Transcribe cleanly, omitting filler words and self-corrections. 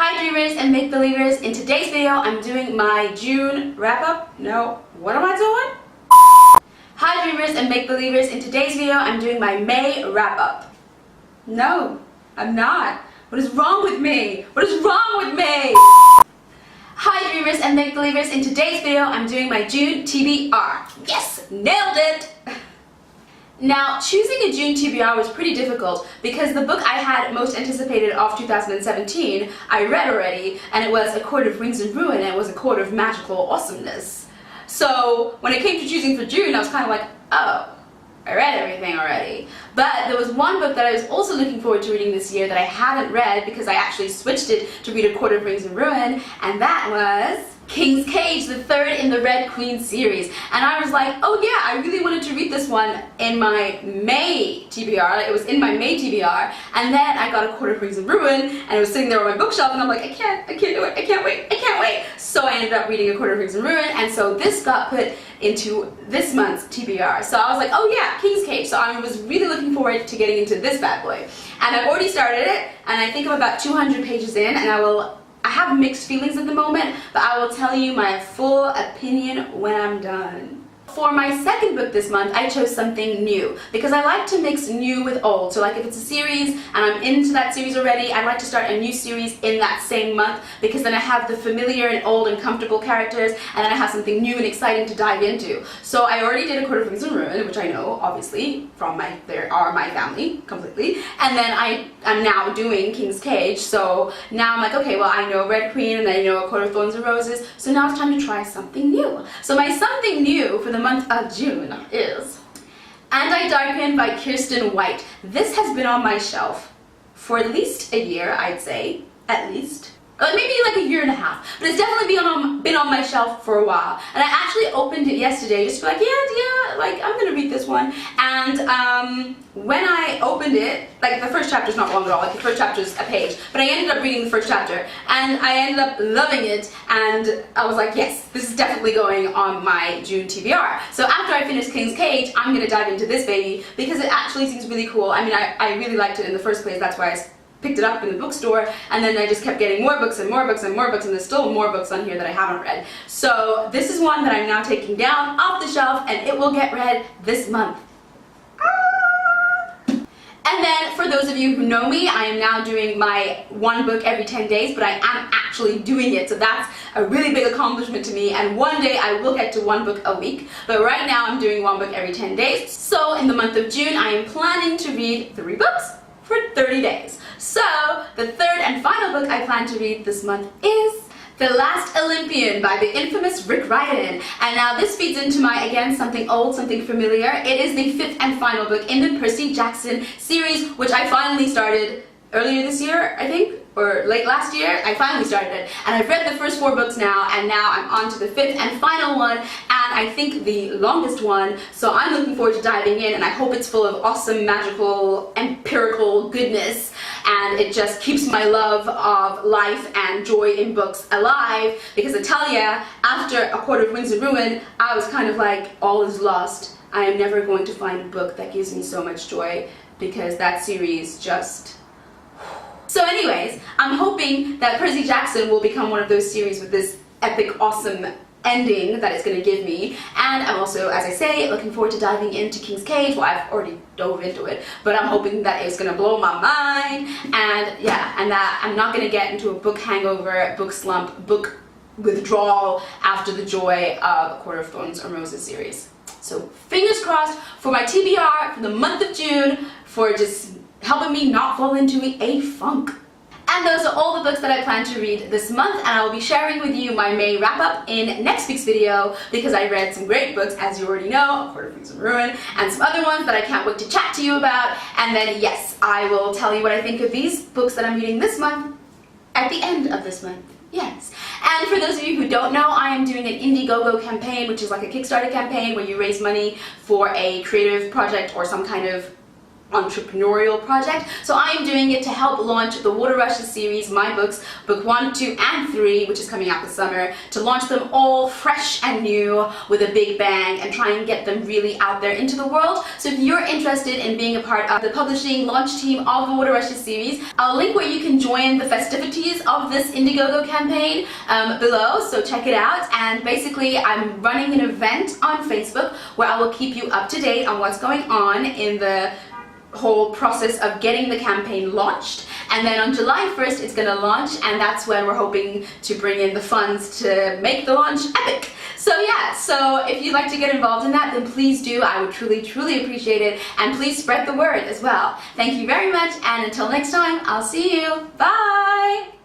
Hi dreamers and make-believers, in today's video I'm doing my June wrap-up. No, what am I doing? Hi dreamers and make-believers, in today's video I'm doing my May wrap-up. No, I'm not. What is wrong with me? What is wrong with me? Hi dreamers and make-believers, in today's video I'm doing my June TBR. Yes, nailed it! Now, choosing a June TBR was pretty difficult because the book I had most anticipated of 2017 I read already, and it was A Court of Rings and Ruin, and it was A Court of Magical Awesomeness. So when it came to choosing for June, I was kind of like, oh, I read everything already. But there was one book that I was also looking forward to reading this year that I hadn't read because I actually switched it to read A Court of Rings and Ruin, and that was King's Cage, the third in the Red Queen series. And I was like, oh yeah, I really wanted to read this one in my May TBR. It was in my May TBR. And then I got A Court of Rings and Ruin, and it was sitting there on my bookshelf, and I'm like, I can't do it, I can't wait. So I ended up reading A Court of Rings and Ruin, and so this got put into this month's TBR. So I was like, oh yeah, King's Cage. So I was really looking forward to getting into this bad boy. And I've already started it, and I think I'm about 200 pages in, and I have mixed feelings at the moment, but I will tell you my full opinion when I'm done. For my second book this month, I chose something new because I like to mix new with old. So like if it's a series and I'm into that series already, I'd like to start a new series in that same month because then I have the familiar and old and comfortable characters, and then I have something new and exciting to dive into. So I already did A Court of Rings and Ruin, which I know obviously from my family completely, and then I'm now doing King's Cage. So now I'm like, okay, well I know Red Queen and I know A Court of Thorns and Roses, so now it's time to try something new. So my something new for the month of June is And I Darken by Kirsten White. This has been on my shelf for at least a year, I'd say, at least. Maybe like a year and a half, but it's definitely been on my shelf for a while. And I actually opened it yesterday just to be like, yeah, like I'm gonna read this one. And when I opened it, like the first chapter's not long at all, like the first chapter's a page, but I ended up reading the first chapter and I ended up loving it, and I was like, yes, this is definitely going on my June TBR. So after I finish King's Cage, I'm gonna dive into this baby because it actually seems really cool. I mean, I really liked it in the first place, that's why I picked it up in the bookstore, and then I just kept getting more books and more books and more books, and there's still more books on here that I haven't read. So this is one that I'm now taking down off the shelf, and it will get read this month. And then for those of you who know me, I am now doing my one book every 10 days, but I am actually doing it, so that's a really big accomplishment to me, and one day I will get to one book a week, but right now I'm doing one book every 10 days. So in the month of June, I am planning to read 3 books for 30 days. So, the third and final book I plan to read this month is The Last Olympian by the infamous Rick Riordan. And now this feeds into my, again, something old, something familiar. It is the 5th and final book in the Percy Jackson series, which I finally started earlier this year, I think, or late last year. I finally started it, and I've read the first 4 books now, and now I'm on to the 5th and final one, and I think the longest one, so I'm looking forward to diving in, and I hope it's full of awesome, magical, empirical goodness, and it just keeps my love of life and joy in books alive, because I tell ya, after A Court of Rings and Ruin, I was kind of like, all is lost. I am never going to find a book that gives me so much joy, because that series just... So anyways, I'm hoping that Percy Jackson will become one of those series with this epic, awesome ending that it's going to give me. And I'm also, as I say, looking forward to diving into King's Cage. Well, I've already dove into it, but I'm hoping that it's going to blow my mind. And yeah, and that I'm not going to get into a book hangover, book slump, book withdrawal after the joy of A Court of Thorns and Roses series. So fingers crossed for my TBR for the month of June, for just helping me not fall into a funk. And those are all the books that I plan to read this month, and I will be sharing with you my May wrap-up in next week's video because I read some great books, as you already know, A Court of Rings and Ruin, and some other ones that I can't wait to chat to you about. And then, yes, I will tell you what I think of these books that I'm reading this month at the end of this month. Yes. And for those of you who don't know, I am doing an Indiegogo campaign, which is like a Kickstarter campaign where you raise money for a creative project or some kind of entrepreneurial project. So I am doing it to help launch the Water Rushes series, my books, book 1, 2, and 3, which is coming out this summer, to launch them all fresh and new with a big bang and try and get them really out there into the world. So if you're interested in being a part of the publishing launch team of the Water Rushes series, I'll link where you can join the festivities of this Indiegogo campaign below, so check it out. And basically I'm running an event on Facebook where I will keep you up to date on what's going on in the whole process of getting the campaign launched, and then on July 1st it's going to launch, and that's when we're hoping to bring in the funds to make the launch epic. So yeah, so if you'd like to get involved in that, then please do. I would truly appreciate it, and please spread the word as well. Thank you very much, and until next time, I'll see you. Bye!